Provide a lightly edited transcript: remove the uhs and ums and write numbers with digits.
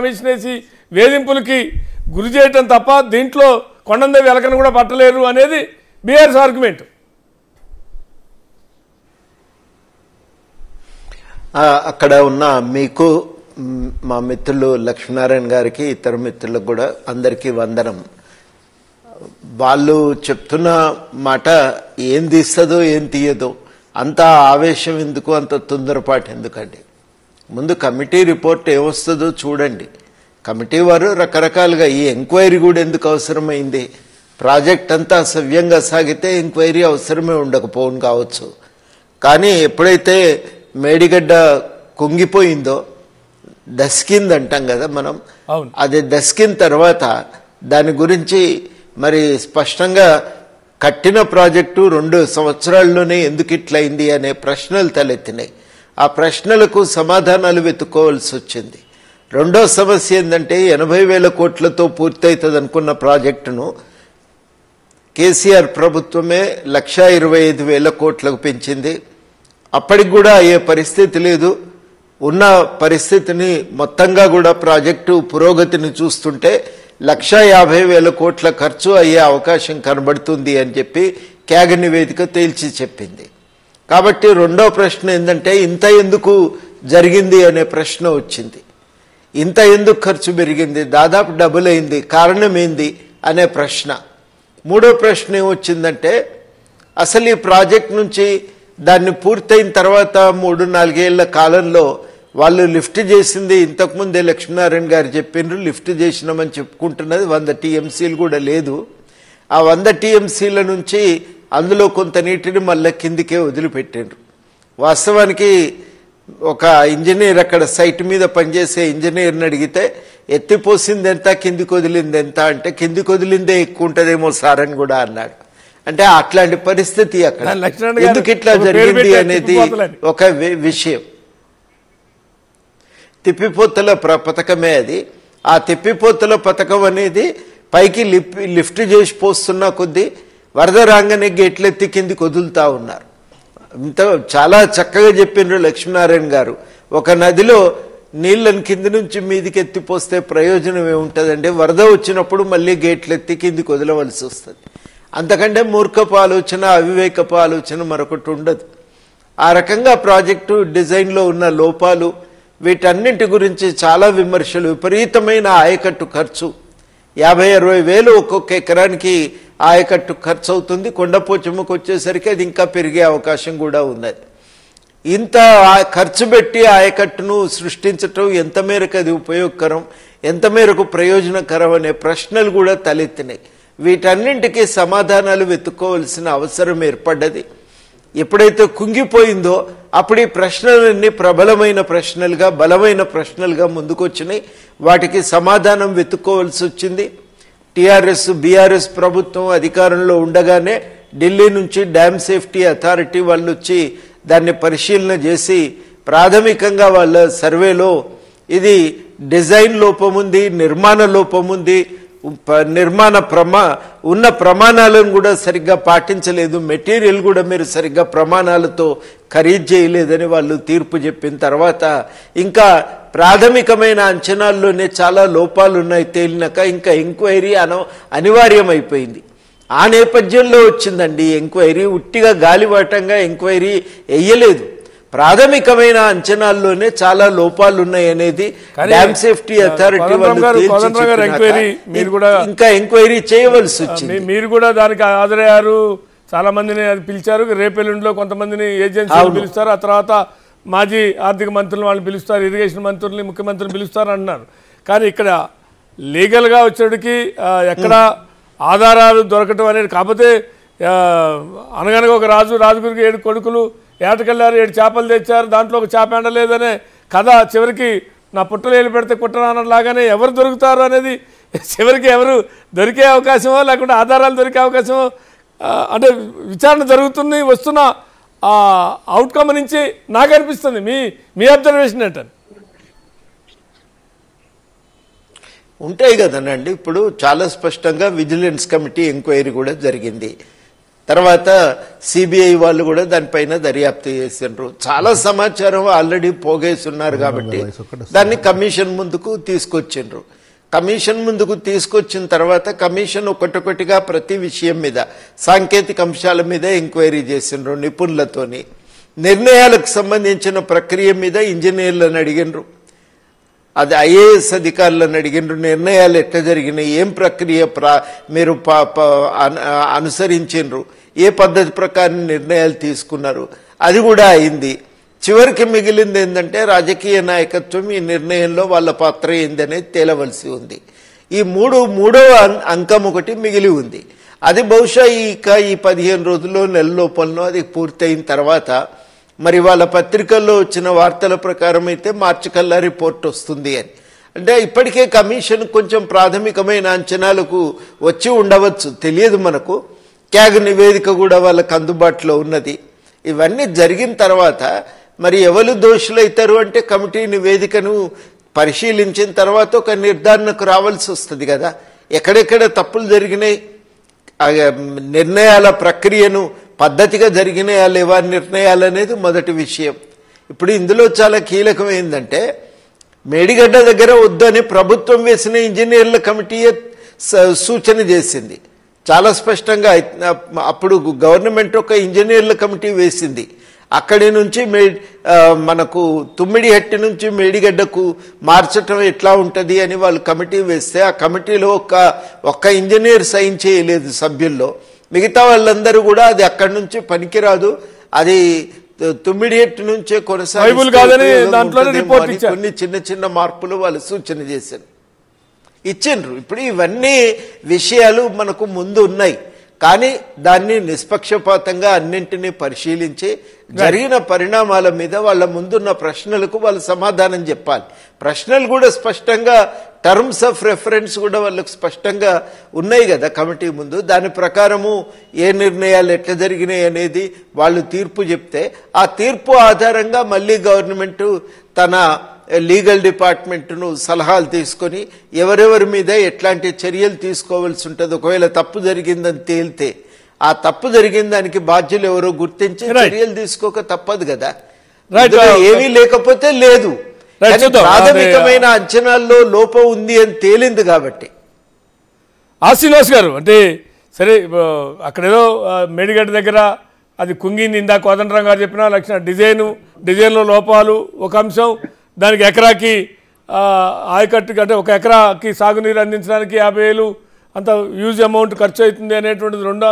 కమిషనేసి వేధింపులకి గురి చేయటం తప్ప దీంట్లో కొండందేవి ఎలకను కూడా పట్టలేరు అనేది బీఆర్ఎస్ ఆర్గ్యుమెంట్. అక్కడ ఉన్న మీకు మా మిత్రులు లక్ష్మీనారాయణ గారికి ఇతర మిత్రులకు కూడా అందరికీ వందనం. వాళ్ళు చెప్తున్న మాట ఏం తీస్తుందో ఏం తీయదో అంత ఆవేశం ఎందుకు, అంత తొందరపాటు ఎందుకండి? ముందు కమిటీ రిపోర్ట్ ఏమొస్తుందో చూడండి. కమిటీ వారు రకరకాలుగా ఈ ఎంక్వైరీ కూడా ఎందుకు అవసరమైంది? ప్రాజెక్ట్ అంతా సవ్యంగా సాగితే ఎంక్వైరీ అవసరమే ఉండకపోను కావచ్చు. కానీ ఎప్పుడైతే మేడిగడ్డ కుంగిపోయిందో, దస్కిందంటాం కదా మనం, అది దస్కిన తర్వాత దాని గురించి మరి స్పష్టంగా కట్టిన ప్రాజెక్టు 2 సంవత్సరాల్లోనే ఎందుకు ఇట్లయింది అనే ప్రశ్నలు తలెత్తినాయి. ఆ ప్రశ్నలకు సమాధానాలు వెతుక్కోవాల్సి వచ్చింది. రెండో సమస్య ఏంటంటే 80,000 కోట్లతో పూర్తవుతుంది అనుకున్న ప్రాజెక్టును కేసీఆర్ ప్రభుత్వమే 1,25,000 కోట్లకు పెంచింది. అప్పటికి కూడా అయ్యే పరిస్థితి లేదు. ఉన్న పరిస్థితిని మొత్తంగా కూడా ప్రాజెక్టు పురోగతిని చూస్తుంటే 1,50,000 కోట్ల ఖర్చు అయ్యే అవకాశం కనబడుతుంది అని చెప్పి క్యాగ్ నివేదిక తేల్చి చెప్పింది. కాబట్టి రెండో ప్రశ్న ఏంటంటే ఇంత ఎందుకు జరిగింది అనే ప్రశ్న వచ్చింది. ఇంత ఎందుకు ఖర్చు పెరిగింది, దాదాపు డబుల్ అయింది, కారణం ఏంది అనే ప్రశ్న. మూడో ప్రశ్న ఏమొచ్చిందంటే అసలు ఈ ప్రాజెక్ట్ నుంచి దాన్ని పూర్తయిన తర్వాత 3-4 ఏళ్ల కాలంలో వాళ్ళు లిఫ్ట్ చేసింది, ఇంతకుముందే లక్ష్మీనారాయణ గారు చెప్పిండ్రు, లిఫ్ట్ చేసినామని చెప్పుకుంటున్నది 100 టీఎంసీలు కూడా లేదు. ఆ 100 టీఎంసీల నుంచి అందులో కొంత నీటిని మళ్ళీ కిందికే వదిలిపెట్టిండ్రు. వాస్తవానికి ఒక ఇంజనీర్ అక్కడ సైట్ మీద పనిచేసే ఇంజనీర్ని అడిగితే ఎత్తిపోసింది ఎంత, కిందికి వదిలింది ఎంత అంటే కిందికి వదిలిందే ఎక్కువ ఉంటుందేమో సార్ అని కూడా అన్నాడు. అంటే అట్లాంటి పరిస్థితి అక్కడ ఎందుకు ఇట్లా జరిగింది అనేది ఒక విషయం. తిప్పిపోతల పథకమే అది. ఆ తిప్పిపోతల పథకం అనేది పైకి లిఫ్ట్ చేసి పోస్తున్న కొద్దీ వరద రాగానే గేట్లెత్తి కిందికి వదులుతా ఉన్నారు. ఇంత చాలా చక్కగా చెప్పిండ్రు లక్ష్మీనారాయణ గారు. ఒక నదిలో నీళ్ళని కింది నుంచి మీదికి ఎత్తిపోస్తే ప్రయోజనం ఏముంటుందంటే వరద వచ్చినప్పుడు మళ్ళీ గేట్లెత్తి కిందికి వదలవలసి వస్తుంది. అంతకంటే మూర్ఖపు ఆలోచన, అవివేకపు ఆలోచన మరొకటి ఉండదు. ఆ రకంగా ప్రాజెక్టు డిజైన్లో ఉన్న లోపాలు, వీటన్నింటి గురించి చాలా విమర్శలు. విపరీతమైన ఆయకట్టు ఖర్చు, 50-60 వేలు ఒక్కొక్క ఎకరానికి ఆయకట్టు ఖర్చు అవుతుంది. కొండపోచమ్మకు వచ్చేసరికి అది ఇంకా పెరిగే అవకాశం కూడా ఉన్నది. ఇంత ఖర్చు పెట్టి ఆయకట్టును సృష్టించటం ఎంత మేరకు అది ఉపయోగకరం, ఎంత మేరకు ప్రయోజనకరం అనే ప్రశ్నలు కూడా తలెత్తినాయి. వీటన్నింటికీ సమాధానాలు వెతుక్కోవాల్సిన అవసరం ఏర్పడ్డది. ఎప్పుడైతే కుంగిపోయిందో అప్పుడు ఈ ప్రశ్నలన్నీ ప్రబలమైన ప్రశ్నలుగా, బలమైన ప్రశ్నలుగా ముందుకొచ్చినాయి. వాటికి సమాధానం వెతుక్కోవాల్సి వచ్చింది. టీఆర్ఎస్ బీఆర్ఎస్ ప్రభుత్వం అధికారంలో ఉండగానే ఢిల్లీ నుంచి డ్యామ్ సేఫ్టీ అథారిటీ వాళ్ళు వచ్చి దాన్ని పరిశీలన చేసి ప్రాథమికంగా వాళ్ళ సర్వేలో ఇది డిజైన్ లోపం ఉంది, నిర్మాణ లోపం ఉంది, ఉన్న ప్రమాణాలను కూడా సరిగ్గా పాటించలేదు, మెటీరియల్ కూడా మీరు సరిగ్గా ప్రమాణాలతో ఖరీదు చేయలేదని వాళ్ళు తీర్పు చెప్పిన తర్వాత ఇంకా ప్రాథమికమైన అంచనాల్లోనే చాలా లోపాలు ఉన్నాయి తేలినాక ఇంకా ఎంక్వైరీ అనివార్యమైపోయింది. ఆ నేపథ్యంలో వచ్చిందండి ఎంక్వైరీ. ఉట్టిగా గాలివాటంగా ఎంక్వైరీ వేయలేదు. ప్రాథమికమైన అంచనాల్లోనే చాలా లోపాలు ఉన్నాయి అనేది డ్యామ్ సేఫ్టీ అథారిటీ ఇంకా ఎంక్వైరీ చేయవలసి వచ్చింది. మీరు కూడా దానికి హాజరయ్యారు, చాలా మందిని అది పిలిచారు. రేపెల్లుండిలో కొంతమందిని ఏజెన్సీలు పిలుస్తారు, ఆ తర్వాత మాజీ ఆర్థిక మంత్రులను వాళ్ళు పిలుస్తారు, ఇరిగేషన్ మంత్రుల్ని, ముఖ్యమంత్రిని పిలుస్తారు అన్నారు. కానీ ఇక్కడ లీగల్గా వచ్చేటికి ఎక్కడ ఆధారాలు దొరకటం అనేది, కాకపోతే అనగనగా ఒక రాజుగారికి 7 కొడుకులు ఏటకెళ్ళారు, 7 చేపలు తెచ్చారు, దాంట్లో ఒక చేప ఎండలేదనే కథ చివరికి నా పుట్టలు ఏలు పెడితే కుట్టరానలాగానే ఎవరు దొరుకుతారు అనేది చివరికి ఎవరు దొరికే అవకాశమో లేకుంటే ఆధారాలు దొరికే అవకాశమో అంటే విచారణ జరుగుతుంది. వస్తున్న అవుట్కమ్ నుంచి నాకు అనిపిస్తుంది. మీ అబ్జర్వేషన్ ఏంటని? ఉంటాయి కదనండి. ఇప్పుడు చాలా స్పష్టంగా విజిలెన్స్ కమిటీ ఎంక్వైరీ కూడా జరిగింది. తర్వాత సిబిఐ వాళ్ళు కూడా దానిపైన దర్యాప్తు చేసిండ్రు. చాలా సమాచారం ఆల్రెడీ పోగేస్తున్నారు కాబట్టి దాన్ని కమిషన్ ముందుకు తీసుకొచ్చిండ్రు. కమిషన్ ముందుకు తీసుకొచ్చిన తర్వాత కమిషన్ ఒకటొకటిగా ప్రతి విషయం మీద సాంకేతిక అంశాల మీద ఎంక్వైరీ చేసిండ్రు నిపుణులతోని. నిర్ణయాలకు సంబంధించిన ప్రక్రియ మీద ఇంజనీర్లను అడిగినరు, అది ఐఏఎస్ అధికారులను అడిగినరు. నిర్ణయాలు ఎట్లా జరిగినాయి, ఏం ప్రక్రియ మీరు అనుసరించిండ్రు, ఏ పద్ధతి ప్రకారం నిర్ణయాలు తీసుకున్నారు, అది కూడా అయింది. చివరికి మిగిలింది ఏంటంటే రాజకీయ నాయకత్వం ఈ నిర్ణయంలో వాళ్ళ పాత్ర ఏందనేది తేలవలసి ఉంది. ఈ మూడవ అంకం ఒకటి మిగిలి ఉంది. అది బహుశా ఈ 15 రోజుల్లో నెల లోపలనో అది పూర్తయిన తర్వాత మరి వాళ్ళ పత్రికల్లో వచ్చిన వార్తల ప్రకారం అయితే మార్చి కల్లా రిపోర్ట్ వస్తుంది అని. అంటే ఇప్పటికే కమిషన్ కొంచెం ప్రాథమికమైన అంచనాలకు వచ్చి ఉండవచ్చు, తెలియదు మనకు. క్యాగ్ నివేదిక కూడా వాళ్ళకు అందుబాటులో ఉన్నది. ఇవన్నీ జరిగిన తర్వాత మరి ఎవరు దోషులైతారు అంటే కమిటీ నివేదికను పరిశీలించిన తర్వాత ఒక నిర్ధారణకు రావాల్సి వస్తుంది కదా, ఎక్కడెక్కడ తప్పులు జరిగినాయి, నిర్ణయాల ప్రక్రియను పద్ధతిగా జరిగినాయా లేవా నిర్ణయాలు అనేది మొదటి విషయం. ఇప్పుడు ఇందులో చాలా కీలకమైందంటే మేడిగడ్డ దగ్గర వద్దని ప్రభుత్వం వేసిన ఇంజనీర్ల కమిటీ సూచన చేసింది చాలా స్పష్టంగా. అప్పుడు గవర్నమెంట్ ఒక ఇంజనీర్ల కమిటీ వేసింది. అక్కడి నుంచి మనకు తుమ్మిడిహట్టి నుంచి మేడిగడ్డకు మార్చటం ఎట్లా ఉంటుంది అని వాళ్ళు కమిటీ వేస్తే ఆ కమిటీలో ఒక్క ఇంజనీర్ సైన్ చేయలేదు సభ్యుల్లో. మిగతా వాళ్ళందరూ కూడా అది అక్కడి నుంచి పనికిరాదు, అది తుమ్మిడిహట్టి నుంచే కొనసాగుతుంది, కొన్ని చిన్న చిన్న మార్పులు వాళ్ళు సూచన చేశారు, ఇచ్చిండ్రు. ఇప్పుడు ఇవన్నీ విషయాలు మనకు ముందు ఉన్నాయి. కానీ దాన్ని నిష్పక్షపాతంగా అన్నింటినీ పరిశీలించి జరిగిన పరిణామాల మీద వాళ్ళ ముందున్న ప్రశ్నలకు వాళ్ళు సమాధానం చెప్పాలి. ప్రశ్నలు కూడా స్పష్టంగా టర్మ్స్ ఆఫ్ రెఫరెన్స్ కూడా వాళ్ళకు స్పష్టంగా ఉన్నాయి కదా కమిటీ ముందు. దాని ప్రకారము ఏ నిర్ణయాలు ఎట్లా జరిగినాయి అనేది వాళ్ళు తీర్పు చెప్తే ఆ తీర్పు ఆధారంగా మళ్ళీ గవర్నమెంట్ తన లీగల్ డిపార్ట్మెంట్ను సలహాలు తీసుకొని ఎవరెవరి మీద ఎట్లాంటి చర్యలు తీసుకోవాల్సి ఉంటుంది. ఒకవేళ తప్పు జరిగిందని తేలితే ఆ తప్పు జరిగిన దానికి బాధ్యులు ఎవరో గుర్తించి చర్యలు తీసుకోక తప్పదు కదా. ఏమీ లేకపోతే లేదు, ప్రాథమికమైన అంచనాల్లో లోపం ఉంది అని తేలింది కాబట్టి. శ్రీనివాస్ గారు అంటే సరే అక్కడేదో మేడిగడ్డ దగ్గర అది కుంగింది, ఇందాక కోదండరాం గారు చెప్పిన లక్షణ డిజైన్లో లోపాలు ఒక అంశం, దానికి ఎకరాకి ఆయకట్టుకి అంటే ఒక ఎకరాకి సాగునీరు అందించడానికి 50,000 అంత యూజ్ అమౌంట్ ఖర్చు అవుతుంది అనేటువంటిది రెండో